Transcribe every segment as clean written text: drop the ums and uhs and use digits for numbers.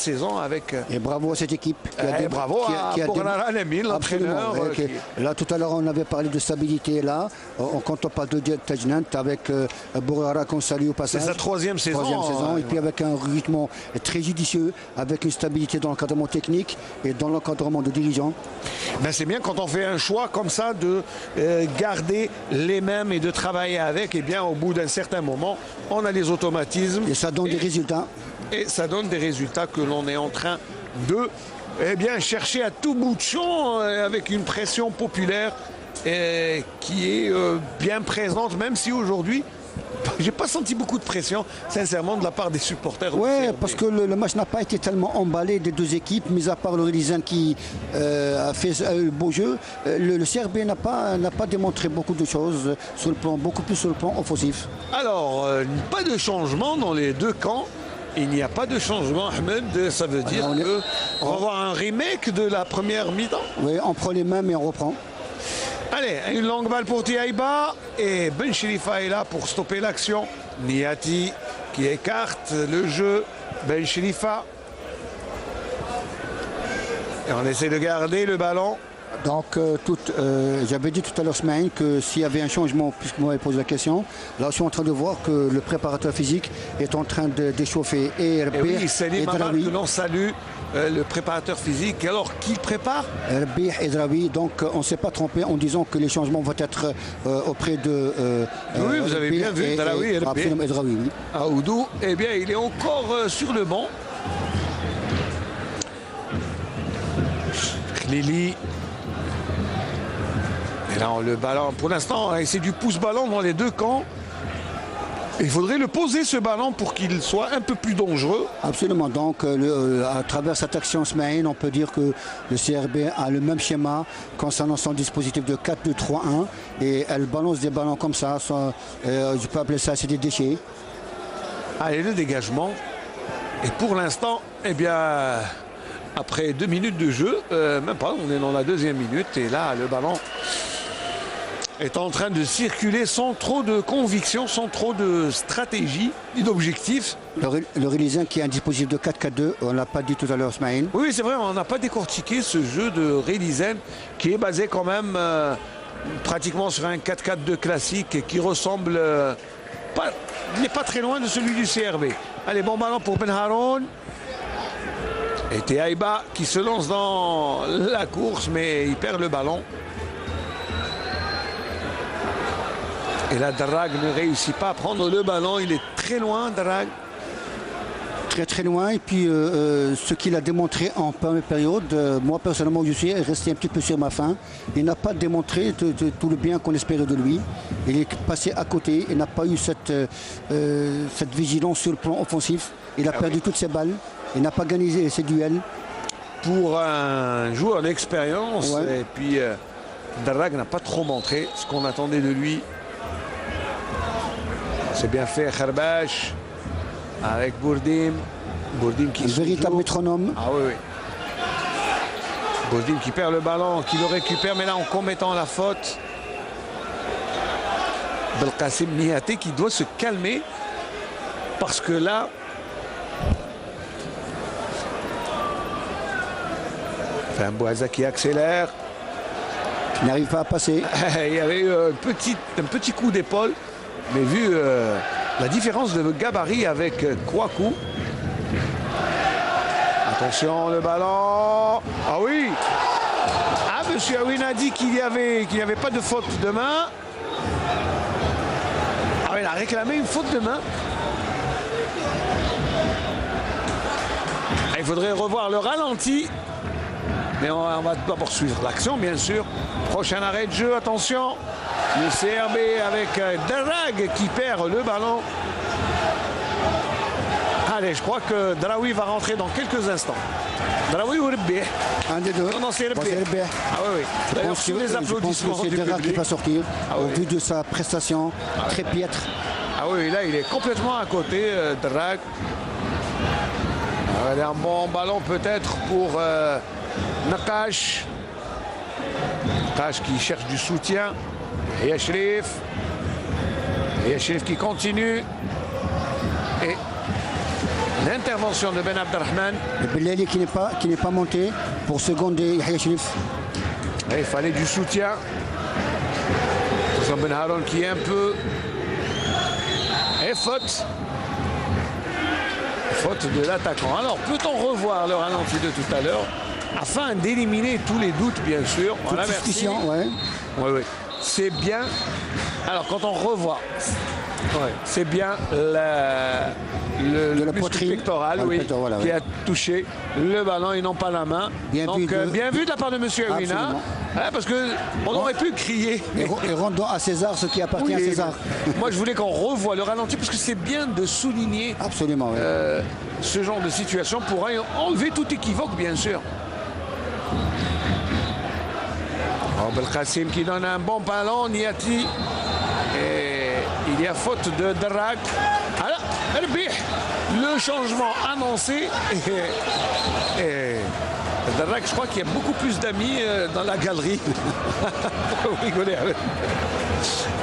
saison avec... Et bravo à cette équipe. Bravo à Bourara Lemine, l'entraîneur. Là, tout à l'heure, on avait parlé de stabilité. Là, quand on parle de Tajnant, avec Bourara qu'on salue au passage. C'est sa troisième saison. Et puis avec un rythme très judicieux, avec une stabilité dans l'encadrement technique et dans l'encadrement de dirigeants. Ben c'est bien quand on fait un choix comme ça de garder les mêmes et de travailler avec. Et bien, au bout d'un certain moment, on a les automatismes. Et ça donne des résultats. Et ça donne des résultats que l'on est en train de chercher à tout bout de champ avec une pression populaire qui est bien présente, même si aujourd'hui, j'ai pas senti beaucoup de pression, sincèrement, de la part des supporters. Oui, parce que le match n'a pas été tellement emballé des deux équipes, mis à part le Rélizen qui a fait le beau jeu. Le CRB n'a pas démontré beaucoup de choses, beaucoup plus sur le plan offensif. Alors, pas de changement dans les deux camps. Il n'y a pas de changement, Ahmed. Ça veut dire qu'on va voir un remake de la première mi-temps. Oui, on prend les mêmes et on reprend. Allez, une longue balle pour Tiaïba et Ben Chérifa est là pour stopper l'action. Niati qui écarte le jeu. Ben Chérifa. Et on essaie de garder le ballon. Donc, j'avais dit tout à l'heure, Smaïn, que s'il y avait un changement, puisque vous m'avez posé la question, là, je suis en train de voir que le préparateur physique est en train d'échauffer Herbert et Draoui. Que l'on salue, le préparateur physique. Alors, qui prépare Herbert et Draoui. Donc, on ne s'est pas trompé en disant que les changements vont être auprès de... oui, vous avez bien vu, Draoui et Draoui. Oui. Aoudou, eh bien, il est encore sur le banc. Lili. Et là, le ballon, pour l'instant, c'est du pouce-ballon dans les deux camps. Il faudrait le poser, ce ballon, pour qu'il soit un peu plus dangereux. Absolument. Donc, à travers cette action Smaïn, on peut dire que le CRB a le même schéma concernant son dispositif de 4-2-3-1. Et elle balance des ballons comme ça. Je peux appeler ça, c'est des déchets. Allez, le dégagement. Et pour l'instant, eh bien, après 2 minutes de jeu, même pas, on est dans la 2e minute. Et là, le ballon est en train de circuler sans trop de conviction, sans trop de stratégie ni d'objectif. Le Rélizen qui a un dispositif de 4-4-2, on ne l'a pas dit tout à l'heure, Smaïn. Oui, c'est vrai, on n'a pas décortiqué ce jeu de Rélizen qui est basé quand même pratiquement sur un 4-4-2 classique et qui ressemble, n'est pas très loin de celui du CRB. Allez, bon ballon pour Ben Haroun. Et Tiaïba qui se lance dans la course, mais il perd le ballon. Et là, Darragh ne réussit pas à prendre le ballon. Il est très loin, Darragh. Très très loin. Et puis, ce qu'il a démontré en première période, moi personnellement, je suis resté un petit peu sur ma faim. Il n'a pas démontré tout le bien qu'on espérait de lui. Il est passé à côté. Il n'a pas eu cette vigilance sur le plan offensif. Il a perdu toutes ses balles. Il n'a pas gagné ses duels. Pour un joueur d'expérience, et puis Darragh n'a pas trop montré ce qu'on attendait de lui. C'est bien fait, Kharbash avec Bourdim. Bourdim qui... Un véritable métronome. Ah oui, oui. Bourdim qui perd le ballon, qui le récupère, mais là en commettant la faute. Belkacem Niaté qui doit se calmer parce que là... Enfin, Bouaza qui accélère. Il n'arrive pas à passer. Il y avait eu un petit coup d'épaule. Mais vu la différence de gabarit avec Kouakou. Attention, le ballon. Ah oui. Ah, monsieur Aouine a dit qu'il n'y avait pas de faute de main. Ah, il a réclamé une faute de main. Il faudrait revoir le ralenti. Mais on va poursuivre l'action, bien sûr. Prochain arrêt de jeu, attention. Le CRB avec Darragh qui perd le ballon. Allez, je crois que Draoui va rentrer dans quelques instants. Draoui ou Rebbe? Un des deux. Non, c'est Rebbe. Ah oui, oui. D'ailleurs, sous les applaudissements du public. C'est Darragh qui va sortir, au vu de sa prestation très piètre. Ah oui, là, il est complètement à côté, Darragh. Allez, un bon ballon peut-être pour Nakash. Nakash qui cherche du soutien. Et Yachrif. Et Yachrif qui continue. Et l'intervention de Ben Abdelrahman. Et Belaili qui n'est pas monté pour seconder Yahya Cherif. Il fallait du soutien. Ben Haroun qui est un peu... Et faute. Faute de l'attaquant. Alors, peut-on revoir le ralenti de tout à l'heure afin d'éliminer tous les doutes, bien sûr. Voilà, merci. Ouais. Oui. C'est bien. Alors, quand on revoit, c'est bien le muscle pectoral qui a touché le ballon et non pas la main. Donc, bien vu de la part de M. Aouina. Parce qu'on aurait pu crier. Et rendons à César ce qui appartient à César. Moi, je voulais qu'on revoie le ralenti parce que c'est bien de souligner ce genre de situation pour enlever tout équivoque, bien sûr. Belkacem qui donne un bon ballon, Niati. Et il y a faute de Drak. Alors, Herbih, le changement annoncé. Et Drak, je crois qu'il y a beaucoup plus d'amis dans la galerie. Faut rigoler avec.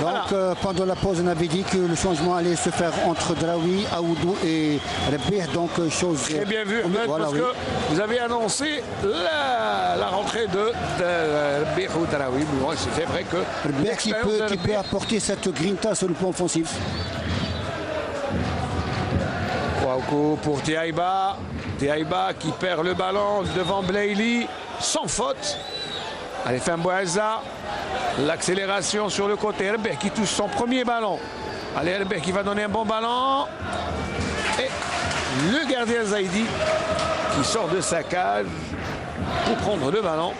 Donc pendant la pause, on avait dit que le changement allait se faire entre Draoui, Aoudou et Herbih. Donc chose très bien vu, parce que vous avez annoncé la rentrée de Herbih ou Draoui. C'est vrai que Herbih qui peut apporter cette grinta sur le plan offensif. Waoukou pour Tiaïba. Tiaïba qui perd le ballon devant Belaili sans faute. Allez, Fembouaza. L'accélération sur le côté. Herbih qui touche son premier ballon. Allez, Herbih qui va donner un bon ballon. Et le gardien Zaidi qui sort de sa cage pour prendre le ballon.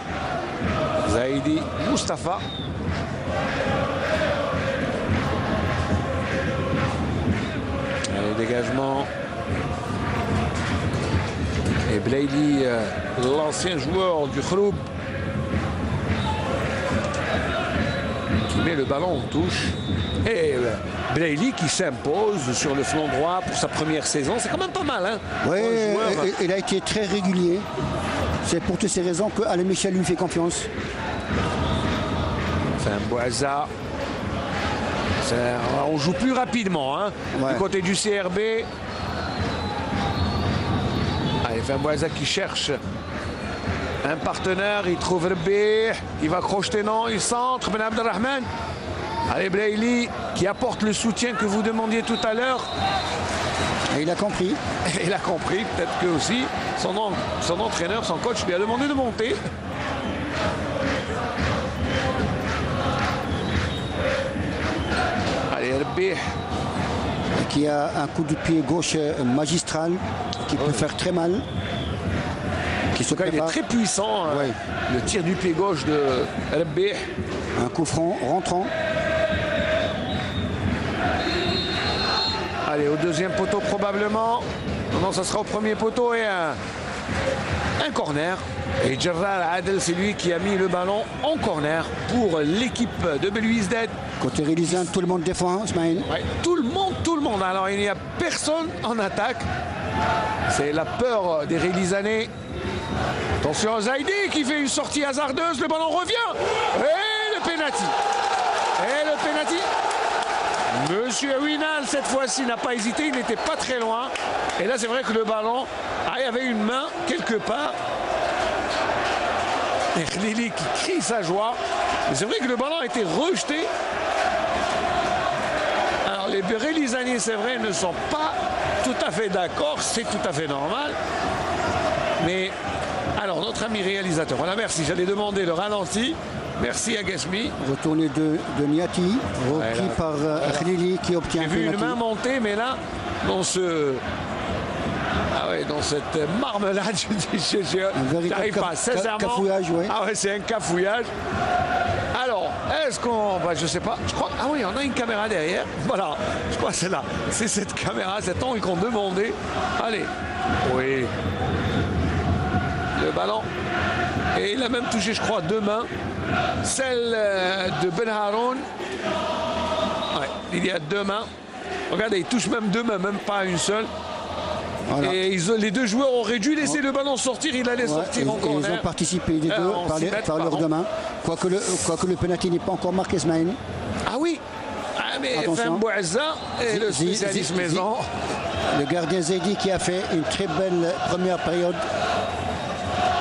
Zaidi, Mustapha. Allez, dégagement. Et Belaili, l'ancien joueur du Khroub, qui met le ballon en touche. Et Belaili qui s'impose sur le flanc droit pour sa première saison. C'est quand même pas mal. Hein, oui, il a été très régulier. C'est pour toutes ces raisons que Alain Michel lui fait confiance. Fembouaza. On joue plus rapidement du côté du CRB. Allez, Fembouaza qui cherche un partenaire, il trouve Herbih, il va crocheter, non, il centre, Ben Abdelrahman. Allez, Belaili qui apporte le soutien que vous demandiez tout à l'heure. Et il a compris. Il a compris, peut-être que aussi son entraîneur, son coach lui a demandé de monter. Allez, Herbih. Qui a un coup de pied gauche magistral qui peut faire très mal. En tout cas, il est très puissant. Le tir du pied gauche de Herbih. Un coup franc rentrant. Allez, au deuxième poteau probablement. Non, ça sera au premier poteau et un corner. Et Gerard Adel, c'est lui qui a mis le ballon en corner pour l'équipe de Belouizdad. Côté réalisant, tout le monde défend, Ismaël. Tout le monde. Alors, il n'y a personne en attaque. C'est la peur des Rélisanais. Attention, Zaidi qui fait une sortie hasardeuse. Le ballon revient. Et le pénalty. Monsieur Winal, cette fois-ci, n'a pas hésité. Il n'était pas très loin. Et là, c'est vrai que le ballon, il y avait une main quelque part. Et Khlili qui crie sa joie. Mais c'est vrai que le ballon a été rejeté. Alors, les Rélisanais, c'est vrai, ne sont pas tout à fait d'accord. C'est tout à fait normal. Mais, alors, notre ami réalisateur, voilà, merci. J'allais demander le ralenti. Merci à Gasmi. Retourné de Niati, repris par Khlili qui obtient un penalty. J'ai vu une main monter, mais là, dans cette marmelade, je n'arrive pas sincèrement. Cafouillage, c'est un cafouillage. Alors, est-ce qu'on... je sais pas. Je crois... Ah oui, on a une caméra derrière. Voilà, je crois que c'est là. C'est cette caméra, cet angle qu'on demandait. Allez. Oui. Le ballon. Et il a même touché, je crois, deux mains. Celle de Ben Haroun. Il y a deux mains. Regardez, il touche même deux mains, même pas une seule. Voilà. Et les deux joueurs auraient dû laisser le ballon sortir. Il allait sortir en corner. Ils ont participé les deux par leurs deux mains. Quoique le penalty n'est pas encore marqué, Ismaël. Ah oui. Mais Fembouaza et le spécialiste maison. Le gardien Zaidi qui a fait une très belle première période.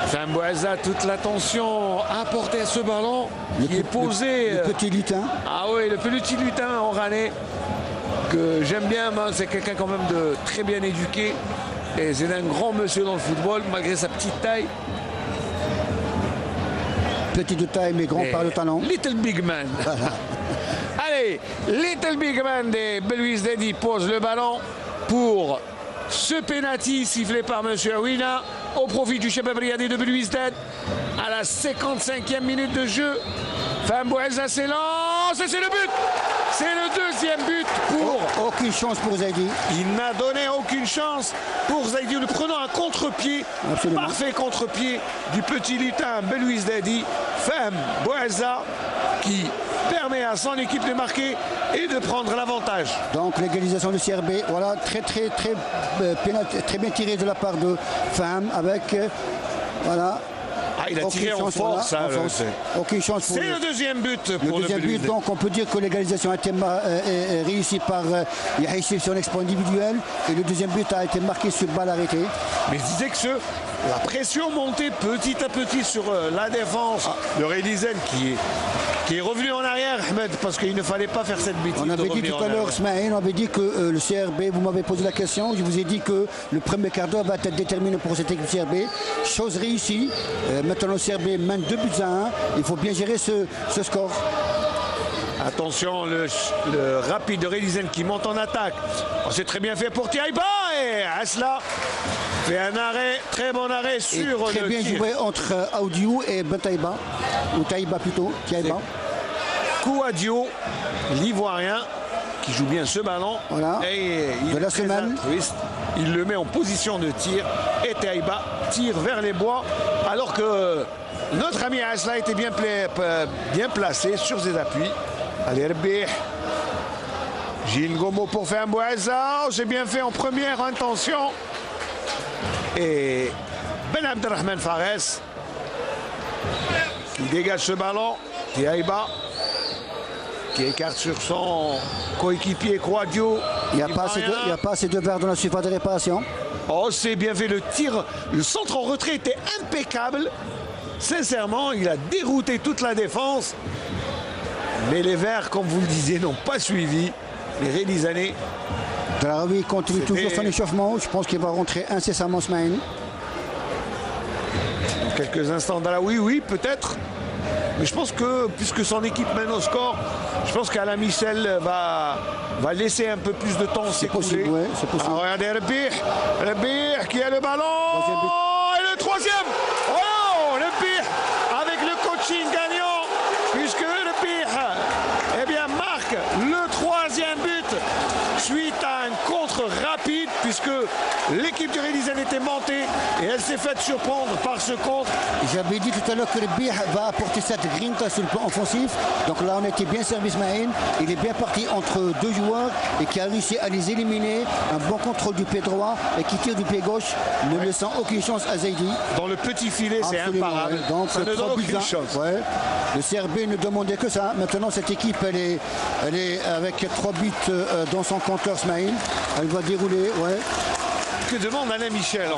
Faham Bouazza, toute l'attention apportée à ce ballon qui est posé. Le petit lutin. Ah oui, le petit lutin oranais que j'aime bien. C'est quelqu'un quand même de très bien éduqué. Et c'est un grand monsieur dans le football, malgré sa petite taille. Petit de taille, mais grand par le talent. Little Big Man. Voilà. Allez, Little Big Man de Belouiz Dedi pose le ballon pour ce penalty sifflé par M. Awina au profit du Chabab Riadi de Belouiz Dedi à la 55e minute de jeu. Faham Bouazza s'élance et c'est le but. C'est le deuxième but pour... Aucune chance pour Zaidi. Il n'a donné aucune chance pour Zaidi. Le prenant un contre-pied, parfait contre-pied du petit lutin Belouiz Dedi. Faham Bouazza qui permet à son équipe de marquer et de prendre l'avantage. Donc l'égalisation du CRB, voilà, très bien tiré de la part de Faham avec, voilà. Ah, il a tiré en force. Aucune chance pour c'est le deuxième but pour le deuxième but. Donc on peut dire que l'égalisation a été réussie par Yahissi sur un exploit individuel et le deuxième but a été marqué sur balle arrêtée. Mais je disais que la pression montait petit à petit sur la défense de Rélizen qui est revenu en arrière, Ahmed, parce qu'il ne fallait pas faire cette bêtise. On avait dit tout à l'heure, Smaïn, on avait dit que le CRB, vous m'avez posé la question, je vous ai dit que le premier quart d'heure va être déterminant pour cette équipe CRB. Chose réussie. Maintenant le CRB mène 2 buts à 1. Il faut bien gérer ce score. Attention, le rapide de Rélizen qui monte en attaque. Oh, c'est très bien fait pour Taïba et Asla fait un arrêt, très bon arrêt sur très le bien tir. joué entre Audiou et Taïba, ou Taïba plutôt, Taïba. Kouadio, l'Ivoirien, qui joue bien ce ballon. Voilà. Et il de la semaine. Il le met en position de tir et Taïba tire vers les bois alors que notre ami Asla était bien placé sur ses appuis. Allez, Rbih. Gilles Gomo pour Faham Bouazza. C'est bien fait en première intention. Et Ben Abdelrahman Fares qui dégage ce ballon. Taïba qui écarte sur son coéquipier Kouadio. Il n'y a pas assez de verre dans la surface de réparation. Oh, c'est bien fait. Le tir, le centre en retrait était impeccable. Sincèrement, il a dérouté toute la défense. Mais les Verts, comme vous le disiez, n'ont pas suivi. Les Rélisanais. Draoui continue toujours son échauffement. Je pense qu'il va rentrer incessamment Smaïn. Dans quelques instants, oui, peut-être. Mais je pense que, puisque son équipe mène au score, je pense qu'Alain Michel va laisser un peu plus de temps s'écouler. Ouais, c'est possible. Alors, regardez Rbih qui a le ballon. Et le troisième. Oh, Rbih avec le coaching gagnant, puisque Rbih marque le troisième but suite à un contre rapide, puisque l'équipe de Rélizen était montée et elle s'est faite surprendre par ce contre. J'avais dit tout à l'heure que le Rbih va apporter cette grinta sur le plan offensif. Donc là, on était bien servi Smaïn. Il est bien parti entre deux joueurs et qui a réussi à les éliminer. Un bon contrôle du pied droit et qui tire du pied gauche, ne laissant aucune chance à Zaidi. Dans le petit filet, c'est imparable. Ouais. Donc, ça ne donne aucune chance. Ouais. Le CRB ne demandait que ça. Maintenant, cette équipe, elle est avec 3 buts dans son compteur Smaïn. Elle va dérouler. Ouais. Que demande Alain Michel.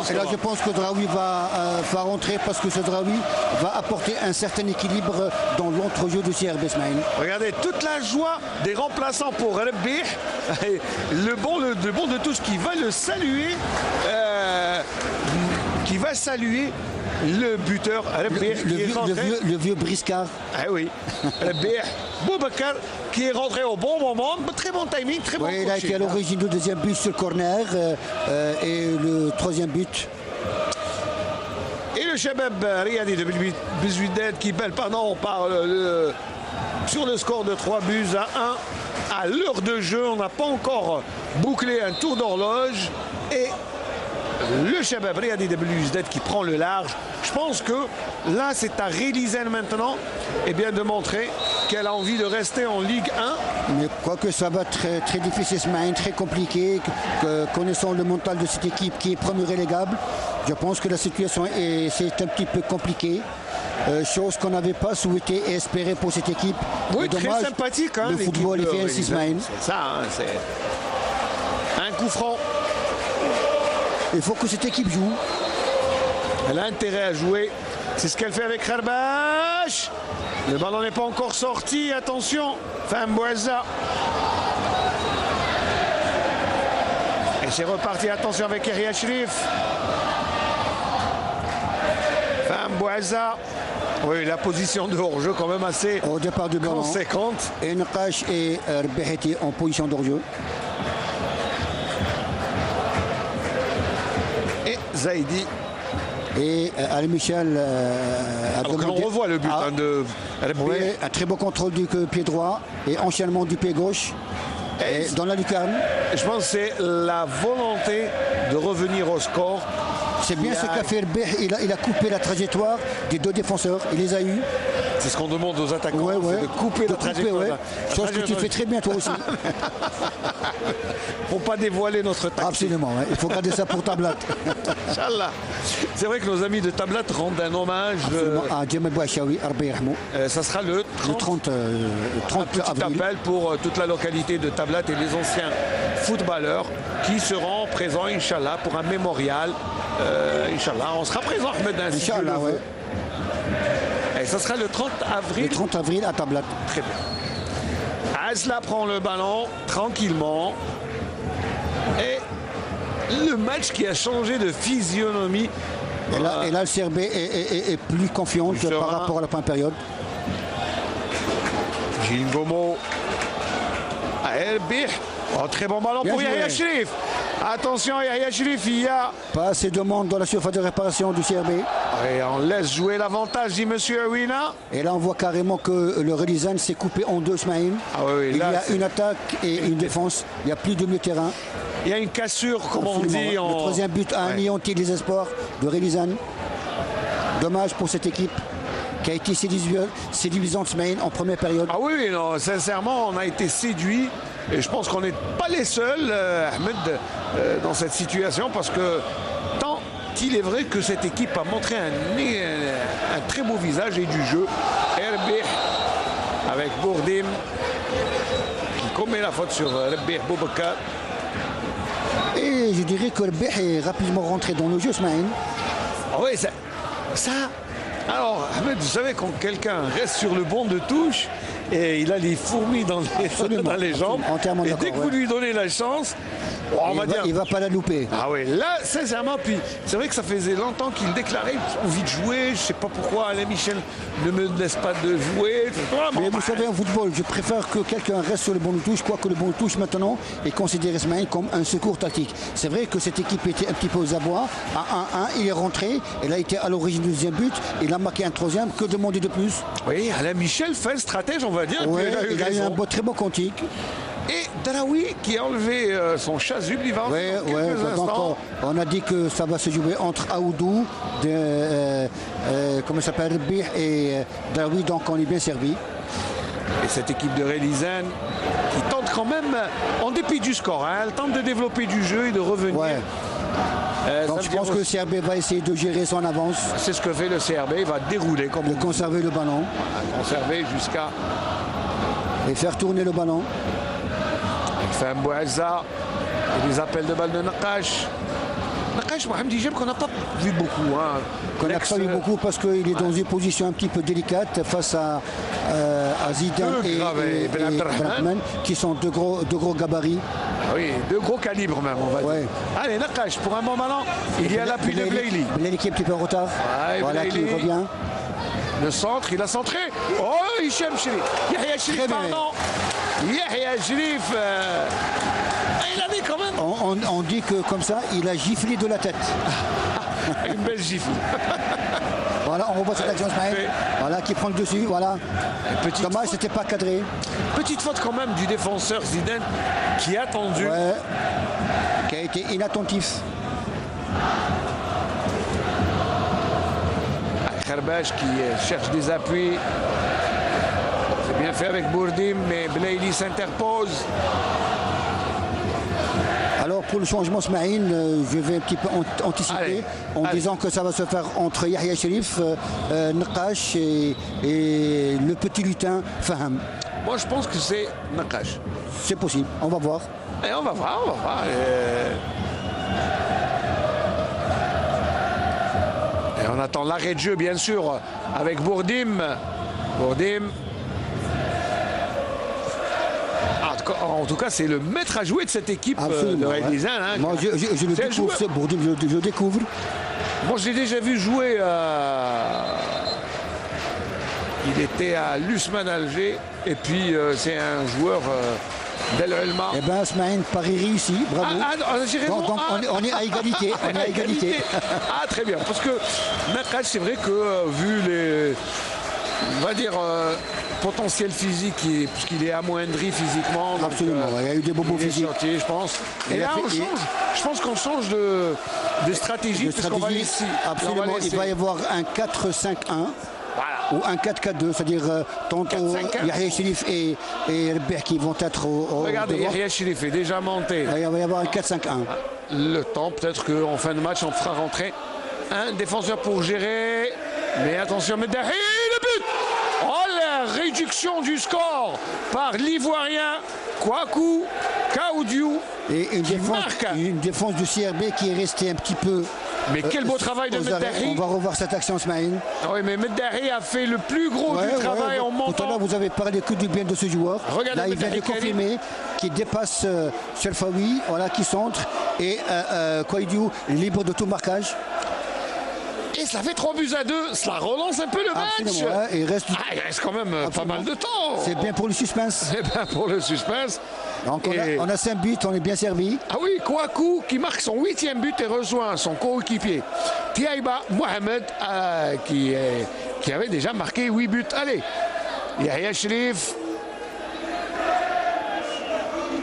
Et là, je pense que Draoui va rentrer parce que ce Draoui va apporter un certain équilibre dans l'entrejeu du CRB Smaïn. Regardez toute la joie des remplaçants pour Rbih. Le bon de tous qui va le saluer. Qui va saluer le buteur le vieux Briscard. Ah oui. Boubacar qui est rentré au bon moment, très bon timing, très bon coaching. Il a été à l'origine du deuxième but sur corner et le troisième but. Et le Chabab Riadi de Belouiz qui pèle, on parle sur le score de 3 buts à 1. À l'heure de jeu, on n'a pas encore bouclé un tour d'horloge et le Chabab Riadi de Belouiz qui prend le large. Je pense que là, c'est à Rélizen maintenant de montrer qu'elle a envie de rester en Ligue 1. Mais quoique ça va être très difficile, très compliqué, connaissant le mental de cette équipe qui est premier relégable, je pense que la situation c'est un petit peu compliqué. Chose qu'on n'avait pas souhaité et espéré pour cette équipe. Oui, très sympathique. Le football est fait ainsi, Smaïn. C'est ça, c'est un coup franc Il faut que cette équipe joue. Elle a intérêt à jouer. C'est ce qu'elle fait avec Kharbash. Le ballon n'est pas encore sorti. Attention. Fambouaza. Et c'est reparti. Attention avec Yahya Shrif. Fambouaza. Oui, la position de hors-jeu quand même assez Au départ du ballon. conséquente. Et Nakash et Rbeh étaient en position de hors-jeu. Et Zaidi. Et Ali Michel a Alors que l'on demandé- revoit le but Ah, de Rbeh. oui, un très beau contrôle du pied droit et enchaînement du pied gauche. Et dans la lucarne. Je pense que c'est la volonté de revenir au score. C'est bien ce qu'a fait Rbeh. Il a coupé la trajectoire des deux défenseurs. Il les a eus. C'est ce qu'on demande aux attaquants, Ouais, ouais. c'est de couper la trajectoire. ouais. La Chose que tu trajectoire. fais très bien toi aussi. Pour pas dévoiler notre tactique. Absolument, ouais. Il faut garder ça pour Tablat. Inch'Allah. C'est vrai que nos amis de Tablat rendent un hommage. À Djemal Bouachaoui, Arbe Yahmou, Ça sera le le 30, 30 petit avril. appel pour toute la localité de Tablat et les anciens footballeurs qui seront présents, Inch'Allah, pour un mémorial. Inch'Allah, on sera présent, Ahmed, hein, si Dieu le Inch'Allah, veut. ouais. Et ça sera le 30 avril. Le 30 avril à Tablat. Très bien. Asla prend le ballon tranquillement. Et le match qui a changé de physionomie. Et là, le CRB est plus confiante Plus par serein. rapport à la première période. Gilles Gomo. Herbih. Oh, très bon ballon Bien pour joué. Yahya Shrif. Attention, Yahya Shrif, il y a. Pas assez de monde dans la surface de réparation du CRB. Et on laisse jouer l'avantage, dit Monsieur Awina. Et là, on voit carrément que le Relizane s'est coupé en deux, Smaïn. Ah oui, oui, Il là, y a c'est- une attaque et une défense. Il n'y a plus de milieu de terrain. Il y a une cassure, comme on Absolument, dit. ouais. Le troisième but a Ouais. anéanti les espoirs de Relizane. Dommage pour cette équipe qui a été séduisante, Smaïn, en première période. Ah oui, oui, non, sincèrement, on a été séduits. Et je pense qu'on n'est pas les seuls, Ahmed, dans cette situation, parce que tant il est vrai que cette équipe a montré un très beau visage et du jeu. Herbih avec Bourdim qui commet la faute sur Herbih Boubacar. Et je dirais que le Rbeh est rapidement rentré dans le jeu, Smaïn. Ah oui, ça. Alors, Ahmed, vous savez, quand quelqu'un reste sur le banc de touche, et il a les fourmis dans les, Absolument, dans les jambes, entièrement et d'accord, dès que ouais. vous lui donnez la chance, on va dire. Il va pas la louper. Ah oui, là, sincèrement, puis c'est vrai que ça faisait longtemps qu'il déclarait envie de jouer. Je sais pas pourquoi Alain Michel ne me laisse pas de jouer. Mais vous savez, en football, je préfère que quelqu'un reste sur le banc de touche, quoique le banc de touche maintenant est considéré Smaïn comme un secours tactique. C'est vrai que cette équipe était un petit peu aux abois. À 1-1, il est rentré. Il a été à l'origine du deuxième but. Il a marqué un troisième. Que demander de plus? Oui, Alain Michel fait le stratège, on va dire. Ouais, puis il a eu raison. un très beau cantique. Et Daraoui qui a enlevé son chasuble, il va enlever Ouais, dans ouais, quelques donc instants. on a dit que ça va se jouer entre Aoudou, comment il s'appelle, Rbih et Daoui, donc on est bien servi. Et cette équipe de Relizane qui tente quand même, en dépit du score, hein, elle tente de développer du jeu et de revenir. Ouais. Donc Ça je veut pense dire que le aussi- CRB va essayer de gérer son avance, c'est ce que fait le CRB, il va dérouler comme de on dit, conserver le ballon conserver jusqu'à et faire tourner le ballon. Fambouaza et les appels de balle de Nakash. Nakash, Mohamed Hichem, qu'on n'a pas vu beaucoup. Hein. Qu'on n'a pas vu beaucoup parce qu'il est dans une position un petit peu délicate face à Zidane Peu et grave, et Ben Abdelrahman. Abdelrahman, qui sont deux gros gabarits. Ah oui, de gros calibres même, on va Ouais. dire. Allez, Nakash, pour un bon ballon, il y a l'appui de Blaili. Blaili qui est un petit peu en retard. Ouais, Voilà, qui Blaili. revient. Le centre, il a centré. Oh, Hichem Chérif. Yahya Chérif, Très bien. pardon. Yahya Chérif. Il avait quand même On dit que comme ça, il a giflé de la tête. une belle gifle. Voilà, on revoit cette action, Ismaël. fait. Voilà, qui prend le dessus. Voilà. Petite Dommage, faute. c'était pas cadré. Petite faute quand même du défenseur Zidane qui a attendu. Ouais. Qui a été inattentif. Kharbash qui cherche des appuis. C'est bien fait avec Bourdim, mais Blaili s'interpose. Alors pour le changement, Smaïn, je vais un petit peu anticiper Allez, en allez. disant que ça va se faire entre Yahya Sherif, Nakash et le petit lutin Faham. Moi, je pense que c'est Nakash. C'est possible, on va voir. Et on va voir, on va voir. Et on attend l'arrêt de jeu, bien sûr, avec Bourdim. Bourdim. En tout cas, c'est le maître à jouer de cette équipe de Rélizen. Hein. Moi, je le découvre, ce Bourdim, je le découvre. Moi, je l'ai déjà vu jouer. Il était à l'Usman Alger. Et puis, c'est un joueur d'El Elma. Eh bien, Smaïn, pari réussi, bravo. J'ai raison. Donc on est à égalité. On est à égalité. Ah, très bien. Parce que Nakash, c'est vrai que vu les. On va dire. Potentiel physique, puisqu'il est amoindri physiquement. Donc, absolument, il y a eu des bobos physiques. Sorti, je pense. Et là, on change. Je pense qu'on change de stratégie. Absolument, il va y avoir un 4-5-1. Voilà. Ou un 4-4-2, c'est-à-dire tantôt Yahya Chérif et Rebeh qui vont être au regardez, Yahya Chérif est déjà monté. Il va y avoir un 4-5-1. Le temps, peut-être qu'en fin de match, on fera rentrer un défenseur pour gérer. Mais attention, Meddahi, le but! Oh, la réduction du score par l'Ivoirien Kouakou Kaoudiou. Et une défense du CRB qui est restée un petit peu. Mais quel beau travail de Meddahi. On va revoir cette action, Smaïn. Oui, mais Meddahi a fait le plus gros du travail en montant. Tout à l'heure, vous avez parlé que du bien de ce joueur. Regardez, là, il vient de confirmer qu'il dépasse Shelfaoui, voilà, qui centre. Et Kaoudiou libre de tout marquage. Et cela fait 3-2, cela relance un peu le match. Ouais, il reste quand même pas mal de temps. C'est bien pour le suspense. C'est bien pour le suspense. Donc on a 5 buts, on est bien servi. Ah oui, Kouakou qui marque son 8e but et rejoint son coéquipier Tiaïba Mohamed qui avait déjà marqué 8 buts. Allez, Yahya Chérif.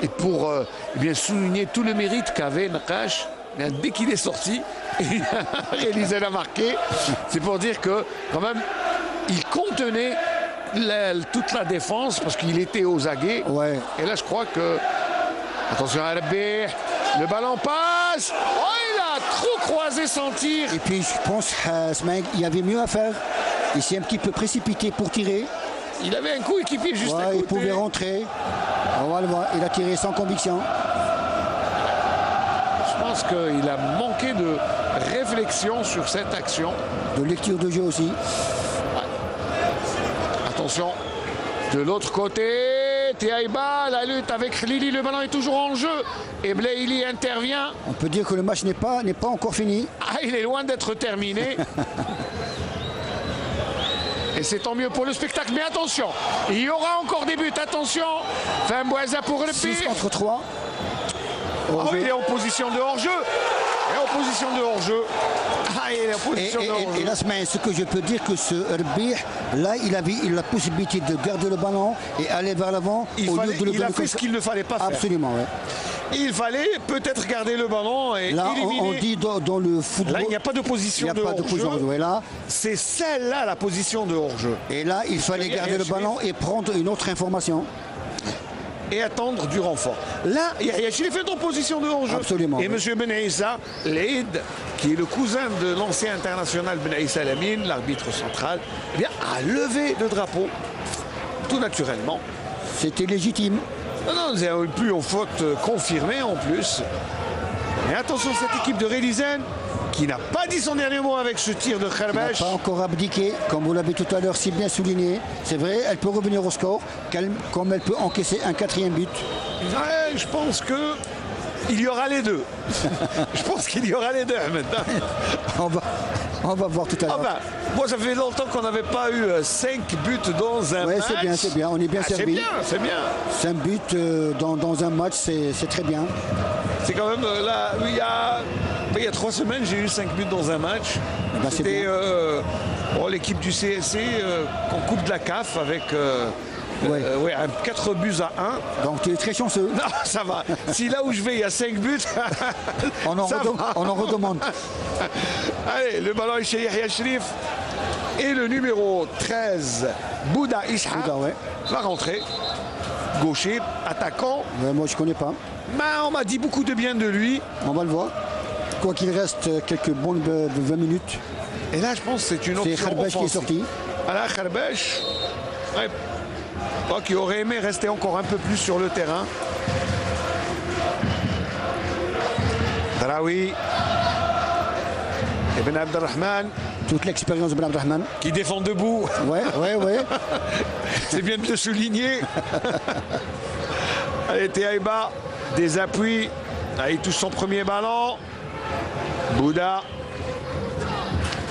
Et pour bien souligner tout le mérite qu'avait Nakash, dès qu'il est sorti, il a réalisé la marqué. C'est pour dire que quand même, il contenait toute la défense parce qu'il était aux aguets. Ouais. Et là, je crois que... Attention à Rebeh, le ballon passe. Oh, il a trop croisé sans tir. Et puis, je pense qu'il y avait mieux à faire. Il s'est un petit peu précipité pour tirer. Il avait un coéquipier juste à côté. Il pouvait rentrer. On va le voir. Il a tiré sans conviction. Je pense qu'il a manqué de réflexion sur cette action. De lecture de jeu aussi. Ouais. Attention, de l'autre côté, Tiaïba, la lutte avec Lili, le ballon est toujours en jeu. Et Blaili intervient. On peut dire que le match n'est pas encore fini. Ah, il est loin d'être terminé. Et c'est tant mieux pour le spectacle. Mais attention, il y aura encore des buts. Attention, Fimboisa pour le 6 contre 3. Il est en position de hors-jeu. Et là, ce que je peux dire que ce Rebeh, là, il avait la possibilité de garder le ballon et aller vers l'avant. Il a fait ce qu'il ne fallait pas faire. Absolument, oui. Il fallait peut-être garder le ballon et là, éliminer. On dit dans le football. Là, il n'y a pas de position de hors-jeu. Là, c'est celle-là la position de hors-jeu. Et là, il fallait garder le ballon et prendre une autre information. Et attendre du renfort. Là, Yahya Chérif est en position de hors-jeu. Absolument. Et M. Ben Issa, Leïd, qui est le cousin de l'ancien international Ben Issa Lamine, l'arbitre central, eh bien, a levé le drapeau, tout naturellement. C'était légitime. Non, c'est plus en faute confirmée en plus. Mais attention, cette équipe de Rélizen, qui n'a pas dit son dernier mot avec ce tir de Kharbesh. N'a pas encore abdiqué, comme vous l'avez tout à l'heure si bien souligné. C'est vrai, elle peut revenir au score, comme elle peut encaisser un 4e but. Ouais, je pense que il y aura les deux. Je pense qu'il y aura les deux maintenant. On va voir tout à l'heure. Moi, ça fait longtemps qu'on n'avait pas eu 5 buts dans un match. C'est bien, on est bien servi. C'est bien. 5 buts dans un match, c'est très bien. C'est quand même là, il y a 3 semaines, j'ai eu 5 buts dans un match. C'était l'équipe du CSC en Coupe de la CAF avec 4 buts à 1. Donc tu es très chanceux. Non, ça va. Si là où je vais, il y a 5 buts, on en redemande. Allez, le ballon est chez Yahya Chérif. Et le numéro 13, Bouda Isha, va rentrer. Gaucher, attaquant. Moi, je ne connais pas. On m'a dit beaucoup de bien de lui. On va le voir. Quoi qu'il reste quelques bonnes de 20 minutes. Et là, je pense que c'est une option. C'est Kharbesh qui est sorti. Voilà, Kharbesh. Qui aurait aimé rester encore un peu plus sur le terrain. Draoui. Et Ben Abdelrahman. Toute l'expérience de Ben Abdelrahman. Qui défend debout. Ouais. C'est bien de le souligner. Allez, Taiba, des appuis. Allez, il touche son premier ballon. Bouddha.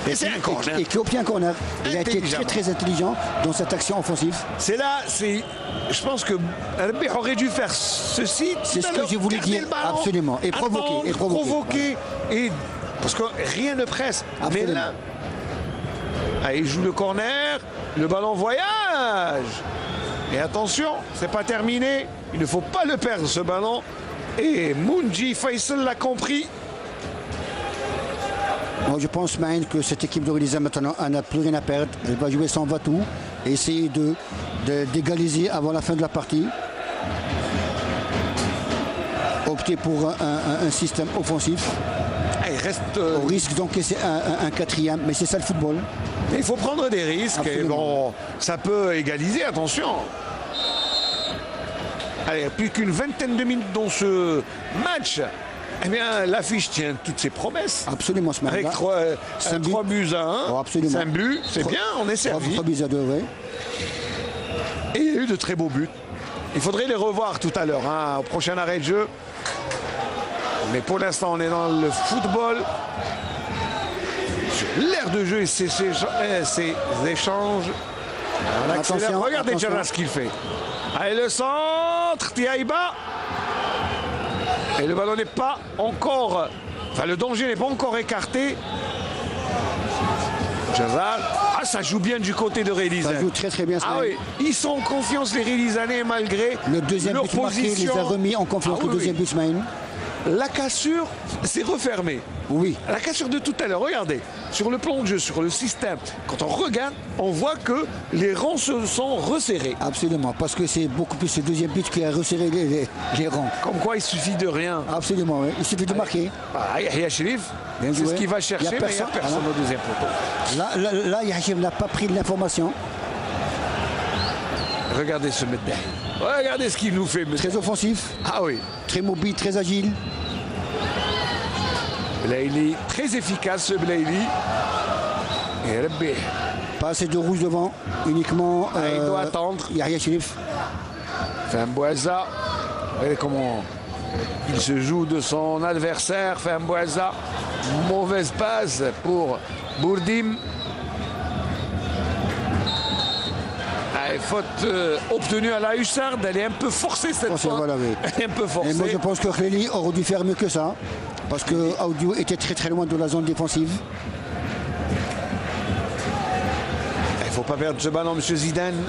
Et c'est un corner. Et qui obtient un corner. Il a été très intelligent dans cette action offensive. C'est là, je pense que Rabih aurait dû faire ceci. C'est ce que je voulais dire, absolument. Et provoquer. Parce que rien ne presse. Absolument. Mais là, il joue le corner, le ballon voyage. Et attention, c'est pas terminé. Il ne faut pas le perdre, ce ballon. Et Mounji Faisal l'a compris. Moi, je pense, Maïn, que cette équipe de Relizan maintenant n'a plus rien à perdre. Elle va jouer sans va-tout et essayer d'égaliser avant la fin de la partie. Opter pour un système offensif. Il reste. Au risque d'encaisser un quatrième, mais c'est ça le football. Il faut prendre des risques. Et bon, ça peut égaliser, attention. Allez, plus qu'une vingtaine de minutes dans ce match. Eh bien, l'affiche tient toutes ses promesses. Absolument, ce match. Avec 3 buts à 1. Oh, absolument. 5 buts, c'est bien, on est servi. 3 buts à 2, oui. Et il y a eu de très beaux buts. Il faudrait les revoir tout à l'heure, au prochain arrêt de jeu. Mais pour l'instant, on est dans le football. Sur l'air de jeu et ses échanges. Attention, regardez Jarrah ce qu'il fait. Allez, le centre, Tiaïba. Et le ballon n'est pas encore... Enfin, le danger n'est pas encore écarté. Jarrah. Ah, ça joue bien du côté de Relizan. Ça joue très bien. Ah oui, ils sont en confiance, les Relizanais, malgré le deuxième but marqué, les a remis en confiance. Le deuxième but, Smaïn. La cassure s'est refermée. Oui. La cassure de tout à l'heure, regardez, sur le plan de jeu, sur le système, quand on regarde, on voit que les rangs se sont resserrés. Absolument, parce que c'est beaucoup plus ce deuxième but qui a resserré les rangs. Comme quoi, il suffit de rien. Absolument, oui. Il suffit de marquer. Yahya Cherif, c'est ce qu'il va chercher, mais il n'y a personne au deuxième poteau. Là, Yahya Cherif n'a pas pris l'information. Regardez ce Meddahi. Regardez ce qu'il nous fait. Très offensif. Ah oui. Très mobile, très agile. Blaili, très efficace ce Blaili. Et Rabih. Pas assez de rouge devant, uniquement. Il doit attendre. Yahya Cherif. Fembouaza. Regardez comment il se joue de son adversaire. Fembouaza. Mauvaise passe pour Bourdim. Faute obtenue à la Hussard, elle est un peu forcée cette fois. Voilà, oui. Elle est un peu forcée. Et moi je pense que Khleli aurait dû faire mieux que ça. Parce que Audio était très loin de la zone défensive. Il ne faut pas perdre ce ballon, M. Zidane.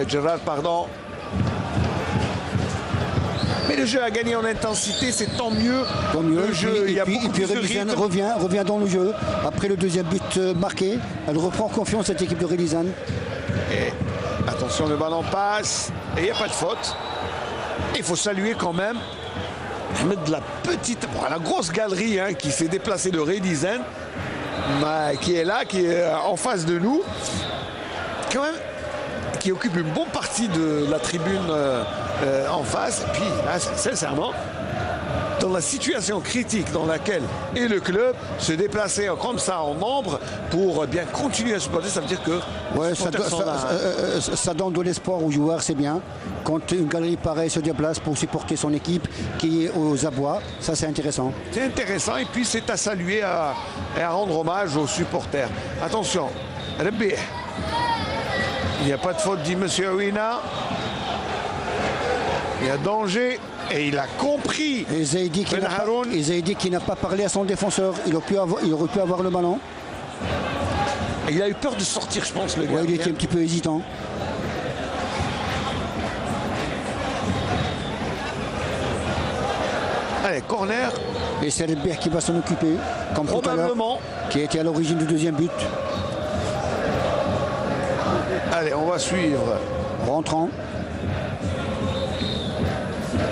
Gérard, pardon. Mais le jeu a gagné en intensité, c'est tant mieux. Tant mieux. Le jeu, il y a beaucoup plus de Relizan revient dans le jeu. Après le deuxième but marqué, elle reprend confiance, cette équipe de Relizan. Et attention, le ballon passe et il n'y a pas de faute. Il faut saluer quand même de la grosse galerie qui s'est déplacée de Relizan, qui est là, qui est en face de nous. Quand même, qui occupe une bonne partie de la tribune en face. Et puis là, sincèrement, dans la situation critique dans laquelle est le club, se déplacer comme ça en nombre pour bien continuer à supporter, ça veut dire que ouais, ça donne de l'espoir aux joueurs, c'est bien. Quand une galerie pareille se déplace pour supporter son équipe qui est aux abois, ça c'est intéressant. C'est intéressant et puis c'est à saluer et à rendre hommage aux supporters. Attention, Rabih. Il n'y a pas de faute, dit M. Ouina. Il y a danger et il a compris. Et Zaidi qui n'a pas parlé à son défenseur. Il aurait pu avoir le ballon. Et il a eu peur de sortir, je pense, le gars. Ouais, il était un petit peu hésitant. Allez, corner. Et c'est Rebbe qui va s'en occuper, comme tout à l'heure, qui a été à l'origine du deuxième but. Allez, on va suivre. Rentrant.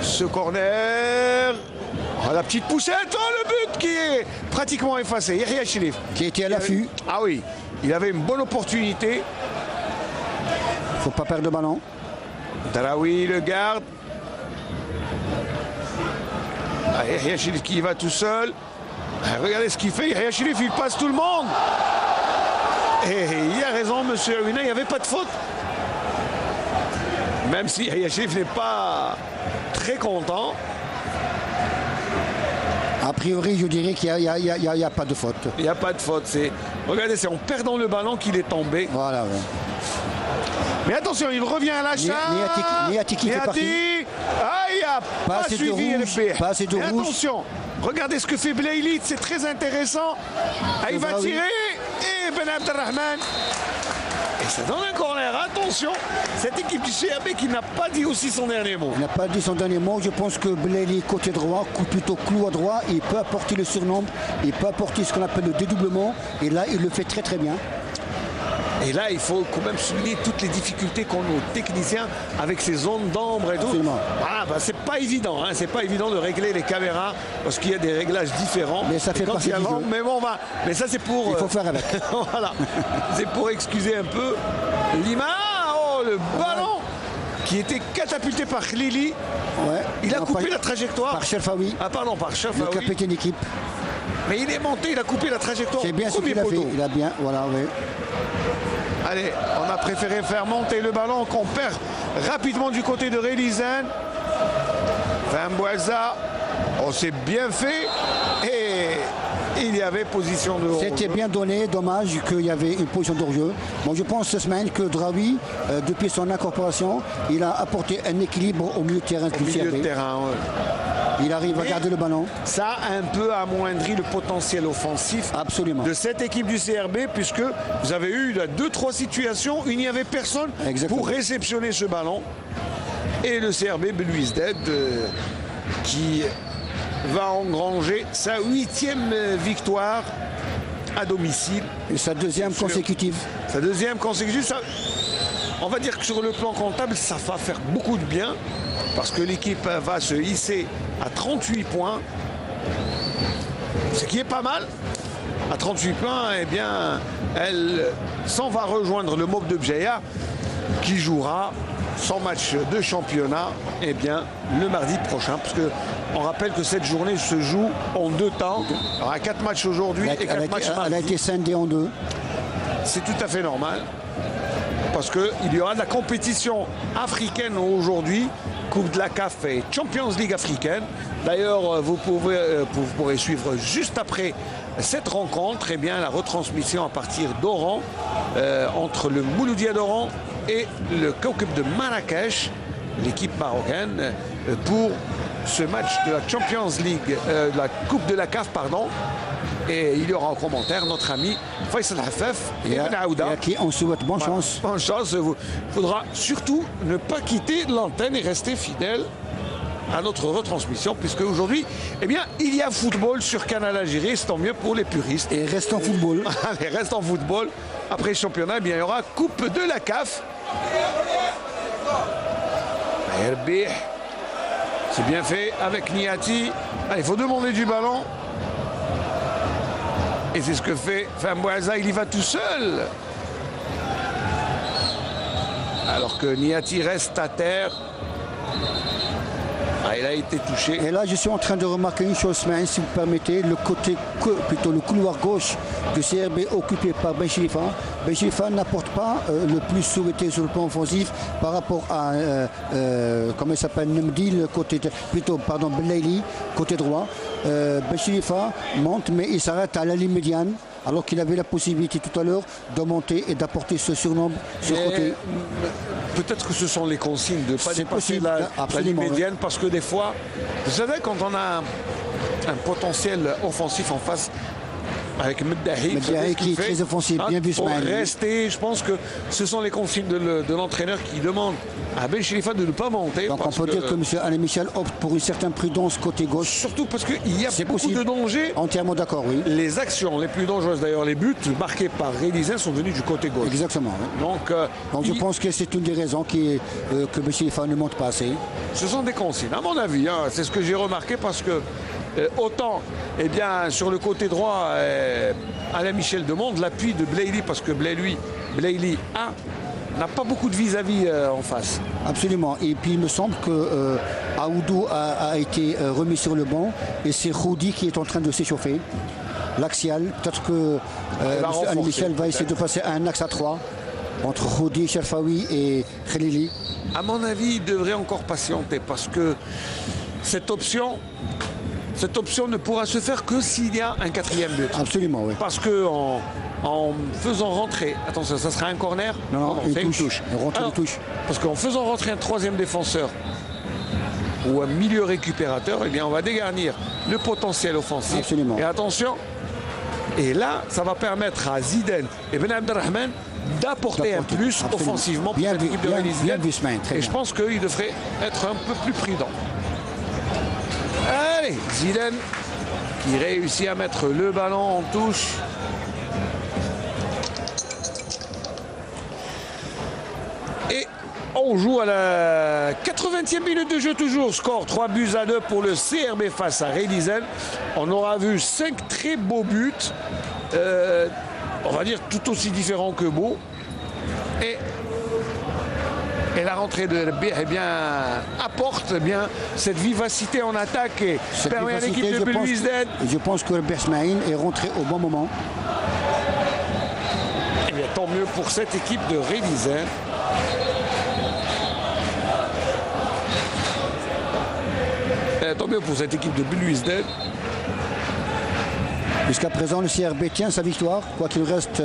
Ce corner. Oh, la petite poussette. Oh, le but qui est pratiquement effacé. Yahya Cherif. Qui était à l'affût. Ah oui, il avait une bonne opportunité. Il ne faut pas perdre le ballon. Daraoui le garde. Yahya Cherif qui y va tout seul. Regardez ce qu'il fait. Yahya Cherif, il passe tout le monde. Et il a raison, monsieur Aouina, il n'y avait pas de faute. Même si Yahya Cherif n'est pas très content. A priori, je dirais qu'il n'y a pas de faute. Il n'y a pas de faute. Regardez, c'est en perdant le ballon qu'il est tombé. Voilà, ouais. Mais attention, il revient à la charge. Niati fait partie. Ah, il n'a pas suivi le pas assez de rouge. Attention, regardez ce que fait Belaïli, c'est très intéressant. Ah, il va tirer. Et Ben Abdelrahman. Et ça donne un corner. Attention, cette équipe du CRB qui n'a pas dit aussi son dernier mot. Il n'a pas dit son dernier mot. Je pense que Belaïli, côté droit, plutôt clou à droit, il peut apporter le surnombre, il peut apporter ce qu'on appelle le dédoublement. Et là, il le fait très très bien. Et là, il faut quand même souligner toutes les difficultés qu'ont nos techniciens avec ces zones d'ombre et tout. Absolument. Voilà, bah, c'est pas évident, hein, c'est pas évident de régler les caméras parce qu'il y a des réglages différents. Mais ça fait partie du jeu. Mais bon, mais ça c'est pour. Il faut faire avec. Voilà, c'est pour excuser un peu Lima. Oh, le ballon qui était catapulté par Khlili. Ouais. Il a coupé la trajectoire. Par Cherfaoui. Ah pardon, par Cherfaoui. Le capitaine d'équipe. Mais il est monté, il a coupé la trajectoire. C'est bien ce qu'il a fait. Il a bien, voilà, oui. Allez, on a préféré faire monter le ballon qu'on perd rapidement du côté de Rélizen. Framboesa, on s'est bien fait et il y avait position de hors-jeu. C'était bien donné, dommage qu'il y avait une position de hors-jeu. Bon, je pense cette semaine que Draoui, depuis son incorporation, il a apporté un équilibre au milieu de terrain du milieu CRB. de terrain, ouais. Il arrive à garder le ballon. Ça a un peu amoindri le potentiel offensif Absolument. de cette équipe du CRB puisque vous avez eu 2-3 situations où il n'y avait personne pour réceptionner ce ballon. Et le CRB Belouizdad qui va engranger sa 8e victoire à domicile. Et sa deuxième consécutive. Sa deuxième consécutive. Ça, on va dire que sur le plan comptable, ça va faire beaucoup de bien parce que l'équipe va se hisser à 38 points. Ce qui est pas mal. À 38 points, eh bien, elle s'en va rejoindre le MOC de Bjeya qui jouera son match de championnat eh bien, le mardi prochain. Parce que on rappelle que cette journée se joue en 2 temps. Il y aura 4 matchs aujourd'hui et 4 matchs mardi. Elle a été scindée en 2. C'est tout à fait normal. Parce qu'il y aura de la compétition africaine aujourd'hui. Coupe de la CAF et Champions League africaine. D'ailleurs, vous pourrez suivre juste après cette rencontre eh bien, la retransmission à partir d'Oran entre le Mouloudia d'Oran et le Koukeb de Marrakech, l'équipe marocaine, pour ce match de la Champions League, de la Coupe de la CAF, pardon. Et il y aura en commentaire notre ami Faisal Hafef et Ben Aouda. À qui on souhaite bonne chance. Bonne chance. Il faudra surtout ne pas quitter l'antenne et rester fidèle à notre retransmission, puisque aujourd'hui, eh bien, il y a football sur Canal Algérie, c'est tant mieux pour les puristes. Et reste en football. Allez, reste en football. Après le championnat, eh bien, il y aura Coupe de la CAF. Herbih, c'est bien fait avec Niati. Allez, il faut demander du ballon. Et c'est ce que fait Framboesa, il y va tout seul. Alors que Niati reste à terre. Ah, il a été touché. Et là, je suis en train de remarquer une chose, si vous permettez, plutôt le couloir gauche du CRB occupé par Ben Chirifa. Ben Chirifa n'apporte pas le plus souhaité sur le plan offensif par rapport à, comment il s'appelle, Nemdil, Belaïli, côté droit. Ben Chirifa monte, mais il s'arrête à la ligne médiane, alors qu'il avait la possibilité tout à l'heure de monter et d'apporter ce surnombre sur le côté. Peut-être que ce sont les consignes de ne pas dépasser la ligne médiane, parce que des fois, vous savez, quand on a un potentiel offensif en face, avec Meddahi qui est très offensif, bien vu pour rester, je pense que ce sont les consignes de l'entraîneur qui demande à Ben Chirifa de ne pas monter. Donc on peut dire que M. Alain Michel opte pour une certaine prudence côté gauche. Surtout parce qu'il y a beaucoup de dangers. Entièrement d'accord, oui. Les actions les plus dangereuses, d'ailleurs les buts marqués par Rélizen sont venus du côté gauche. Exactement. Oui. Donc je pense que c'est une des raisons que M. Chirifa ne monte pas assez. Ce sont des consignes, à mon avis. Hein, c'est ce que j'ai remarqué parce que autant, eh bien, sur le côté droit, Alain Michel demande l'appui de Belaïli parce que Belaïli a n'a pas beaucoup de vis-à-vis en face. Absolument. Et puis il me semble que Aoudou a été remis sur le banc et c'est Khoudi qui est en train de s'échauffer. L'axial, peut-être que M. Ali Michel va essayer de passer à un axe à 3 entre Khoudi, Cherfaoui et Khelili. À mon avis, il devrait encore patienter parce que cette option ne pourra se faire que s'il y a un quatrième but. Absolument, oui. Parce que en faisant rentrer, attention, ça sera un corner. Non, c'est une touche. Une touche. Parce qu'en faisant rentrer un troisième défenseur ou un milieu récupérateur, eh bien, on va dégarnir le potentiel offensif. Absolument. Et attention, et là, ça va permettre à Zidane et Ben Abdelrahman d'apporter un plus offensivement pour cette équipe de Real Zidane. Et je pense qu'il devrait être un peu plus prudent. Allez, Zidane qui réussit à mettre le ballon en touche. Et on joue à la 80e minute de jeu toujours. Score 3-2 pour le CRB face à Real Zidane. On aura vu 5 très beaux buts. On va dire tout aussi différents que beaux. Et la rentrée de Rbih apporte cette vivacité en attaque et permet à l'équipe de Belouizdad. Je pense que Rbih Smaïn est rentré au bon moment. Et bien, tant mieux pour cette équipe de Real Zidane. Tant mieux pour cette équipe de Belouizdad. Jusqu'à présent, le CRB tient sa victoire, quoi qu'il reste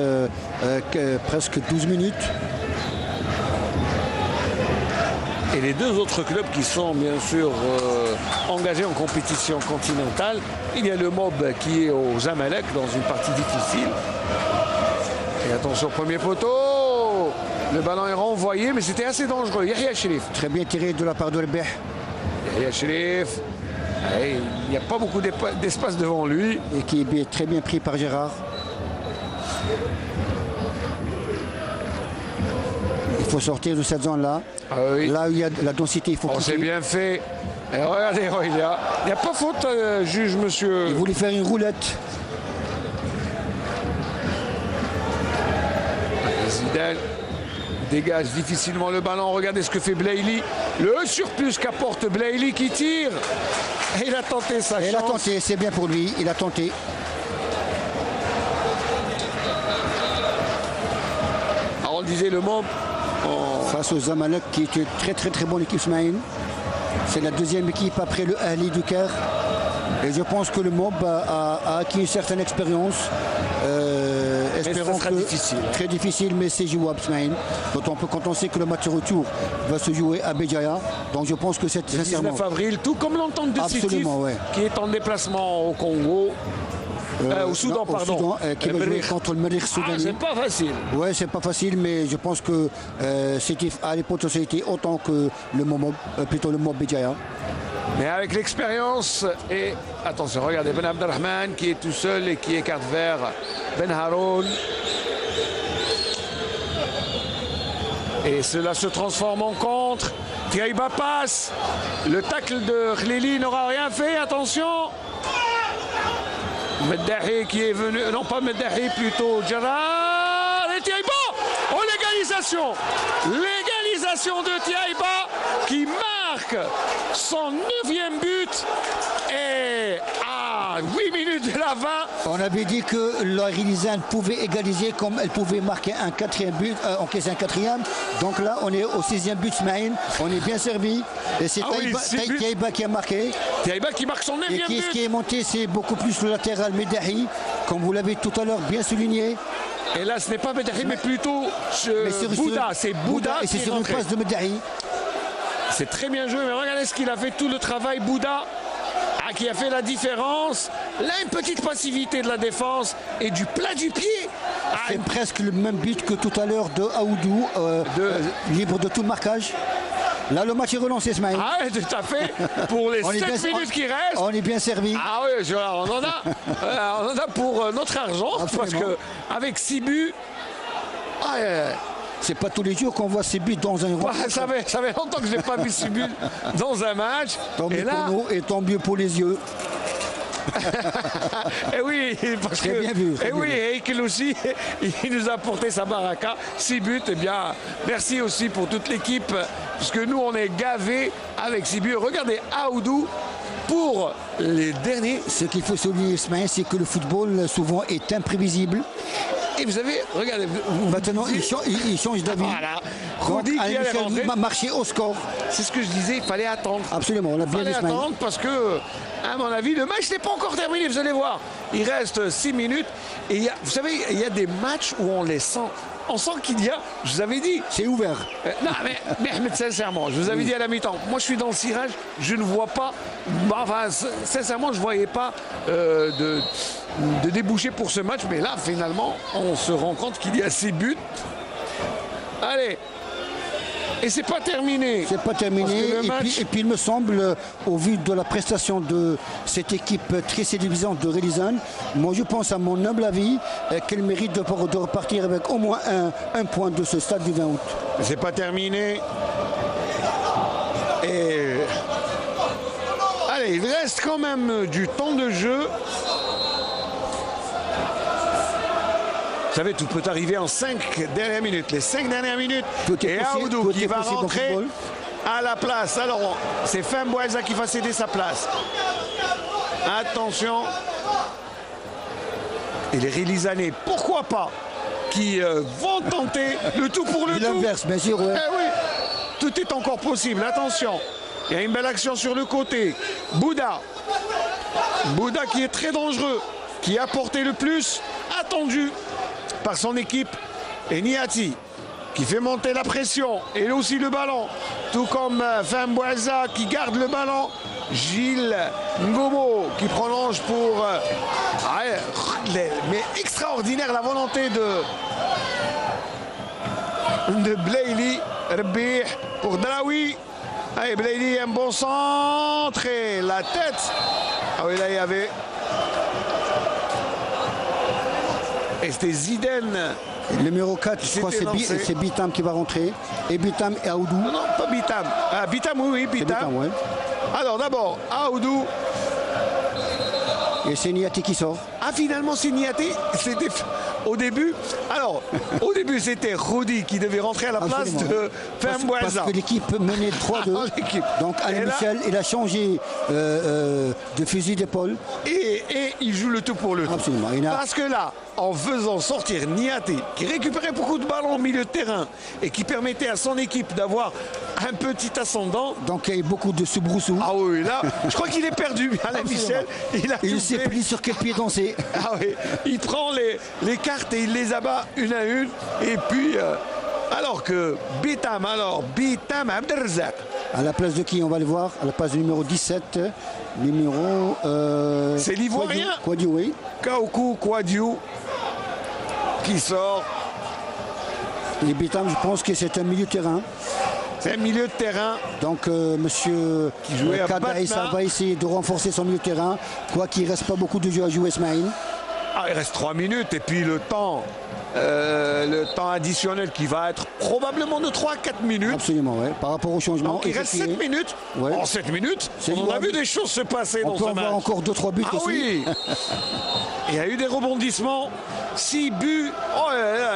presque 12 minutes. Et les deux autres clubs qui sont bien sûr engagés en compétition continentale, il y a le MOB qui est au Zamalek dans une partie difficile. Et attention, premier poteau, le ballon est renvoyé, mais c'était assez dangereux. Yahya Cherif. Très bien tiré de la part de Rbih. Yahya Cherif. Il n'y a pas beaucoup d'espace devant lui. Et qui est très bien pris par Gérard. Il faut sortir de cette zone-là. Ah oui. Là où il y a la densité, il faut quitter. C'est bien fait. Et regardez, il n'y a pas faute, juge, monsieur. Il voulait faire une roulette. Zidane dégage difficilement le ballon. Regardez ce que fait Blaili. Le surplus qu'apporte Blaili qui tire. Et il a tenté sa chance. Il a tenté, c'est bien pour lui. Il a tenté. Alors on disait le MOB. Face au Zamalek qui est une très bonne équipe Smaïn. C'est la deuxième équipe après le Ahli du Caire. Et je pense que le MOB a acquis une certaine expérience. Espérons que difficile. Très difficile, mais c'est jouable Smaïn. Quand on sait que le match retour va se jouer à Béjaïa. Donc je pense que c'est sincèrement. 19 avril, tout comme l'entente de Sétif, ouais. Qui est en déplacement au Congo. Au Soudan, pardon. Au Soudan, qui va jouer contre le Merikh Soudani. C'est pas facile. Ouais, c'est pas facile, mais je pense que Sétif a les potentialités autant que le MOB Béjaïa. Mais avec l'expérience et attention, regardez Ben Abdelrahman qui est tout seul et qui écarte vers Ben Haroun. Et cela se transforme en contre. Tiaïba passe. Le tacle de Khelili n'aura rien fait. Attention. Meddahi qui est venu. Non, pas Meddahi, plutôt Gérard. Et Tiaïba. Oh, l'égalisation. L'égalisation de Tiaïba qui marque son 9e but. Et à 8 minutes de la 20. On avait dit que la Real Zidane pouvait égaliser comme elle pouvait marquer un 4e but, encaisser un 4e. Donc là, on est au 6e but Smaïn. On est bien servi. Et c'est Tiaïba qui a marqué. Tiaïba qui marque son 9e but. Et ce qui est monté, c'est beaucoup plus le latéral Meddahi, comme vous l'avez tout à l'heure bien souligné. Et là, ce n'est pas Meddahi, mais plutôt Bouda. C'est Bouda. Et c'est sur une passe de Meddahi. C'est très bien joué, mais regardez ce qu'il a fait, tout le travail, Bouda, qui a fait la différence. Là, une petite passivité de la défense et du plat du pied. C'est presque le même but que tout à l'heure de Aoudou, libre de tout marquage. Là, le match est relancé, Smaïn. Ah oui, tout à fait. Pour les 7 minutes qui restent. On est bien servi. Ah oui, on en a pour notre argent. Absolument. Parce qu'avec 6 buts... C'est pas tous les jours qu'on voit ces buts dans un match. Ça fait longtemps que je n'ai pas vu ces buts dans un match. Tant mieux pour nous et tant mieux pour les yeux. Et oui, parce Très que. bien vu, très Et bien oui, vu. Heikel aussi, il nous a apporté sa baraka. 6 buts. Eh bien, merci aussi pour toute l'équipe, puisque nous, on est gavés avec 6 buts. Regardez, Aoudou, pour les derniers. Ce qu'il faut souligner, Ismaël, c'est que le football souvent est imprévisible. Et vous avez, regardez, Maintenant, il change d'avis. Voilà. Donc, Rudy qui Alain allait Michel rentrer. va marcher au score. C'est ce que je disais, il fallait attendre. Absolument, on a Il bien fallait Ismaël. attendre parce que, à mon avis, le match n'est pas encore terminé, vous allez voir. Il reste 6 minutes. Et vous savez, il y a des matchs où on les sent. On sent qu'il y a, je vous avais dit. C'est ouvert. Non, mais Ahmed, sincèrement, je vous avais dit à la mi-temps, moi je suis dans le cirage, je ne vois pas, enfin, sincèrement, je ne voyais pas de débouché pour ce match. Mais là, finalement, on se rend compte qu'il y a 6 buts. Allez. Et c'est pas terminé. C'est pas terminé. Parce que le match- Et puis, il me semble, au vu de la prestation de cette équipe très séduisante de Relizan, moi je pense, à mon humble avis, qu'elle mérite de repartir avec au moins un point de ce stade du 20 août. C'est pas terminé. Et. Allez, il reste quand même du temps de jeu. Vous savez, tout peut arriver en 5 dernières minutes. Les 5 dernières minutes. Tout est Et possible, Aoudou tout qui est va possible au rentrer football. à la place. Alors, c'est Femboueza qui va céder sa place. Attention. Et les Relizanais, pourquoi pas, qui vont tenter le tout pour le Et tout. l'inverse, bien sûr. Ouais. Eh oui, tout est encore possible. Attention, il y a une belle action sur le côté. Bouddha. Bouddha qui est très dangereux, qui a porté le plus attendu par son équipe. Et Niati qui fait monter la pression. Et aussi le ballon. Tout comme Femboueza qui garde le ballon. Gilles Ngomo qui prolonge pour... mais extraordinaire la volonté de Blaili. Rbih pour Draoui. Allez, Blaili, un bon centre. Et la tête. Ah oui, là, il y avait... Et c'était Zidane. Le numéro 4, je crois que C'était lancé. c'est Bitam qui va rentrer. Et Bitam et Aoudou. Non, non, pas Bitam. Ah, Bitam, oui, C'est Bitam. Bitam, ouais. Alors, d'abord, Aoudou. Et c'est Niati qui sort. Ah, finalement, c'est Niaté. C'était au début. Alors, au début, c'était Rudy qui devait rentrer à la place Absolument. de Parce Femboueza. que l'équipe menait 3-2. Ah, l'équipe. Donc Alain Et là- Michel, il a changé de fusil d'épaule. Et il joue le tout pour le tout. Absolument. Il a- Parce que là, en faisant sortir Niaté, qui récupérait beaucoup de ballons au milieu de terrain et qui permettait à son équipe d'avoir un petit ascendant. Donc il y a eu beaucoup de soubroussous. Ah oui, là, je crois qu'il est perdu, Alain Michel. Il a Il tout ne sait fait. plus sur quel pied danser. Ah oui, il prend les cartes et il les abat une à une. Et puis, alors que Bitam Abdelrazak, À la place de qui on va le voir? À la place du numéro 17. Numéro. C'est l'Ivoirien. Quadio, oui. Kaoku Kwadiou, qui sort. Et Bitam, je pense que c'est un milieu de terrain. C'est un milieu de terrain. Donc monsieur Qui jouait à Kada Issa Batna. va essayer de renforcer son milieu de terrain. Quoi qu'il ne reste pas beaucoup de jeux à jouer, Ismaïl. Ah, il reste 3 minutes et puis le temps additionnel qui va être probablement de 3-4 minutes. Absolument, ouais. Par rapport au changement. Donc il reste 7 minutes. Ouais. En 7 minutes, C'est on a jouable. vu des choses se passer On dans peut ce en match. voir encore 2-3 buts Ah aussi. oui. Il y a eu des rebondissements, 6 buts, oh là là,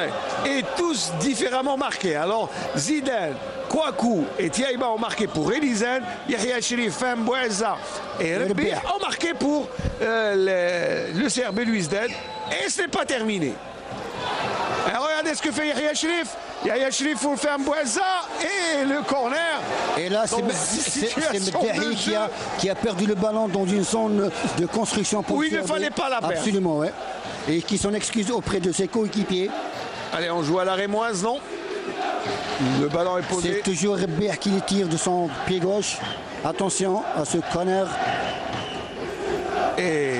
et tous différemment marqués. Alors Zidane, Kouakou et Tiaïba ont marqué pour Relizan, Yahya Cherif, Femboueza et Rbih ont marqué pour le CRB Louisdad. Et ce n'est pas terminé. Et regardez ce que fait Yahya Cherif. Yahya Cherif pour Femboueza et le corner. Et là, Dans une situation de Mderri jeu. qui a perdu le ballon dans une zone de construction. Pour Où il ne CRB. fallait pas la perdre. Absolument, ouais. Et qui s'en excuse auprès de ses coéquipiers. Allez, on joue à la rémoise, non? Le ballon est posé. C'est toujours Rebert qui les tire de son pied gauche. Attention à ce corner. Et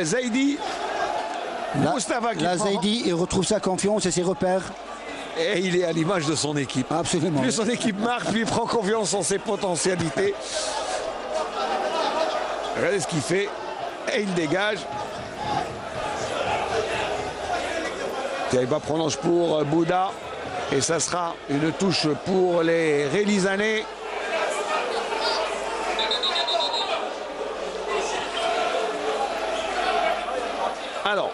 Zaidi, Là, Moustapha qui là, prend. Zaidi, il retrouve sa confiance et ses repères. Et il est à l'image de son équipe. Absolument. Plus son équipe marque, plus il prend confiance en ses potentialités. Regardez ce qu'il fait. Et il dégage. Taïba prolonge pour Bouddha. Et ça sera une touche pour les Relizanais. Alors,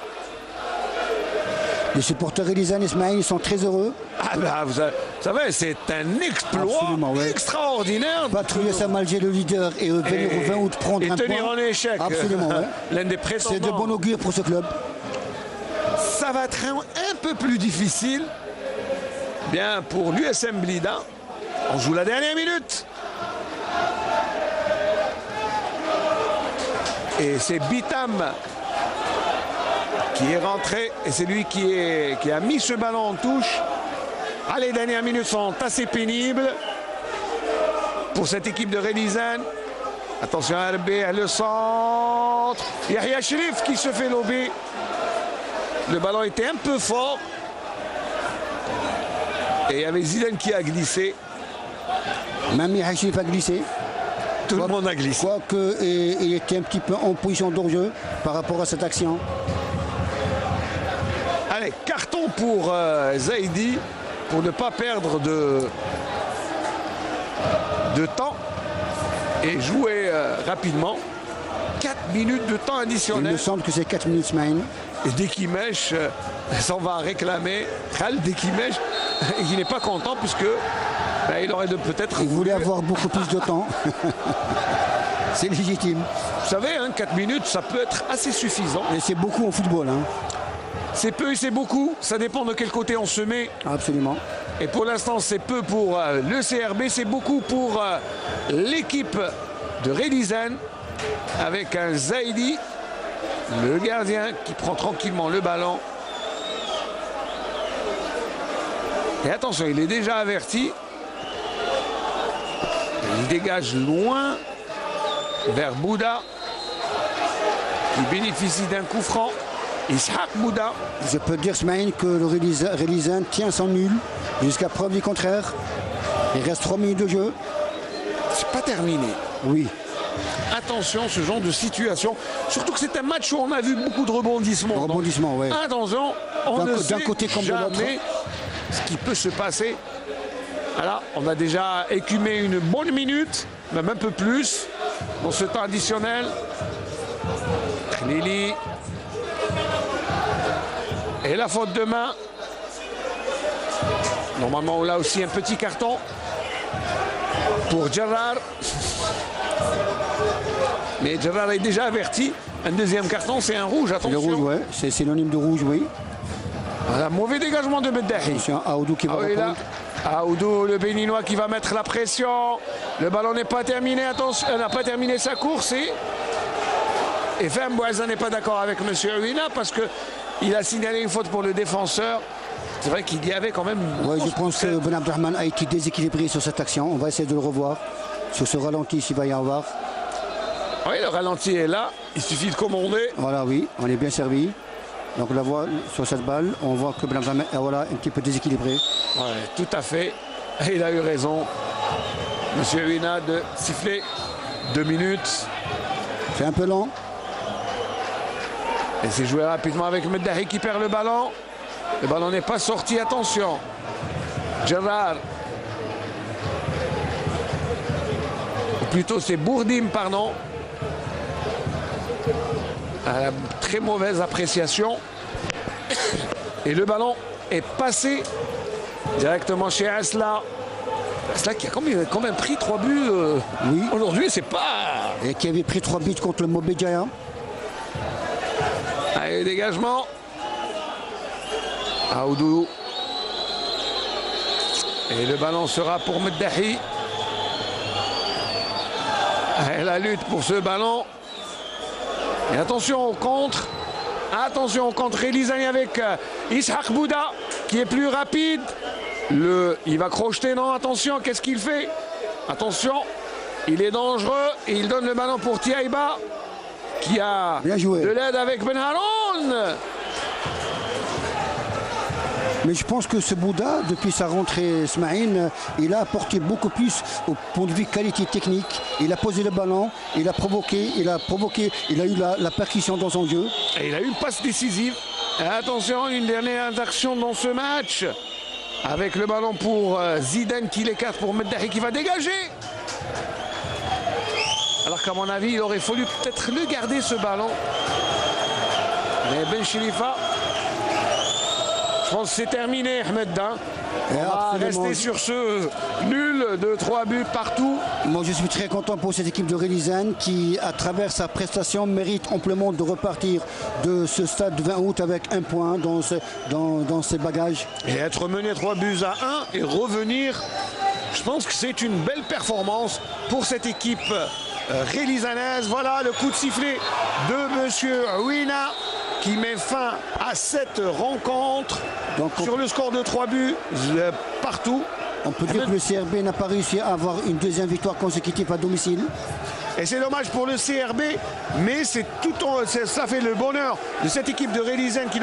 les supporters Relizane et Ismaïl sont très heureux. ah bah, vous savez, c'est un exploit Ouais. extraordinaire. Battre l'USM Alger, le leader, et venir au 20 août prendre et un tenir point. en échec. Absolument, ouais. L'un des prétendants. C'est de bon augure pour ce club. Ça va être un peu plus difficile. Bien pour l'USM Blida. On joue la dernière minute. Et c'est Bitam qui est rentré. Et c'est lui qui a mis ce ballon en touche. Ah, les dernières minutes sont assez pénibles pour cette équipe de Relizane. Attention à RB, le centre. Yahya Sherif qui se fait lober. Le ballon était un peu fort. Et il y avait Zidane qui a glissé. Même Yahya Sherif a glissé. Tout le monde a glissé. Quoique il était un petit peu en position d'hors-jeu par rapport à cette action. Allez, carton pour Zaidi pour ne pas perdre de temps et jouer rapidement. 4 minutes de temps Il additionnel. me semble que c'est 4 minutes, Ismaïl. Et dès qu'il mèche, s'en va réclamer. Khal, dès qu'il mèche, il n'est pas content puisque il aurait peut-être. Il voulait avoir beaucoup plus de temps. C'est légitime. Vous savez, 4 minutes, ça peut être assez suffisant. Et c'est beaucoup en football. Hein. C'est peu et c'est beaucoup. Ça dépend de quel côté on se met. Absolument. Et pour l'instant, c'est peu pour le CRB, c'est beaucoup pour l'équipe de Relizane avec un Zaidi, le gardien qui prend tranquillement le ballon. Et attention, il est déjà averti. Il dégage loin vers Bouda qui bénéficie d'un coup franc. Ishaq Bouda. Je peux dire, Ismaïl, que le Relizane tient son nul jusqu'à preuve du contraire. Il reste 3 minutes de jeu. C'est pas terminé. Oui. Attention, ce genre de situation. Surtout que c'est un match où on a vu beaucoup de rebondissements. Rebondissements, oui. Attention, on ne sait d'un côté comme de l'autre. jamais ce qui peut se passer. Voilà, on a déjà écumé une bonne minute, même un peu plus, dans ce temps additionnel. Lili. Et la faute de main. Normalement, on a aussi un petit carton pour Gerrard. Mais Gerrard est déjà averti. Un deuxième carton, c'est un rouge, attention. Le rouge, ouais. C'est synonyme de rouge, oui. Voilà, mauvais dégagement de Meddahi. C'est un Aoudou qui va reprendre. Aoudou, le Béninois qui va mettre la pression. Le ballon n'est pas terminé. Attention, n'a pas terminé sa course. Et Fem Bouazza n'est pas d'accord avec M. Ouina parce qu'il a signalé une faute pour le défenseur. C'est vrai qu'il y avait quand même... Ouais, je pense que Ben Abdelrahman a été déséquilibré sur cette action. On va essayer de le revoir. Sur ce ralenti, s'il va y avoir. Oui, le ralenti est là. Il suffit de commander. Voilà, oui, on est bien servi. Donc on la voit sur cette balle. On voit que Ben Abdelrahman est voilà, un petit peu déséquilibré. Oui, tout à fait. Et il a eu raison. M. Ouina de siffler 2 minutes. C'est un peu lent. Et c'est joué rapidement avec Meddahi qui perd le ballon. Le ballon n'est pas sorti, attention. Gerrard. Ou plutôt c'est Bourdim, pardon. Très mauvaise appréciation. Et le ballon est passé directement chez Asla. Asla qui a quand même pris 3 buts. Oui. Aujourd'hui, c'est pas... Et qui avait pris 3 buts contre le Mobedjaya. Allez, dégagement. Aoudou. Et le ballon sera pour Meddahi. Et la lutte pour ce ballon. Et attention au contre. Attention au contre Relizane avec Ishaq Bouda qui est plus rapide. Il va crocheter, non, attention, qu'est-ce qu'il fait? Attention, il est dangereux et il donne le ballon pour Tiaïba qui a de l'aide avec Ben Haroun. Mais je pense que ce Bouda, depuis sa rentrée Ismaïl, il a apporté beaucoup plus au point de vue qualité technique. Il a posé le ballon, il a provoqué, il a eu la percussion dans son jeu. Et il a eu une passe décisive. Et attention, une dernière action dans ce match. Avec le ballon pour Zidane qui l'écarte pour Meddahi qui va dégager. Alors qu'à mon avis, il aurait fallu peut-être le garder ce ballon. Mais Ben Chilifa, je pense que c'est terminé, Ahmed. On va rester sur ce nul de 3 buts partout. Moi, je suis très content pour cette équipe de Rélisane qui, à travers sa prestation, mérite amplement de repartir de ce stade de 20 août avec un point dans ses bagages. Et être mené 3 buts à 1 et revenir, je pense que c'est une belle performance pour cette équipe rélisanaise. Voilà le coup de sifflet de Monsieur Ouina qui met fin à cette rencontre. Donc, sur le score de 3 buts partout. On peut dire que le CRB n'a pas réussi à avoir une deuxième victoire consécutive à domicile. Et c'est dommage pour le CRB, mais ça fait le bonheur de cette équipe de Rélisane qui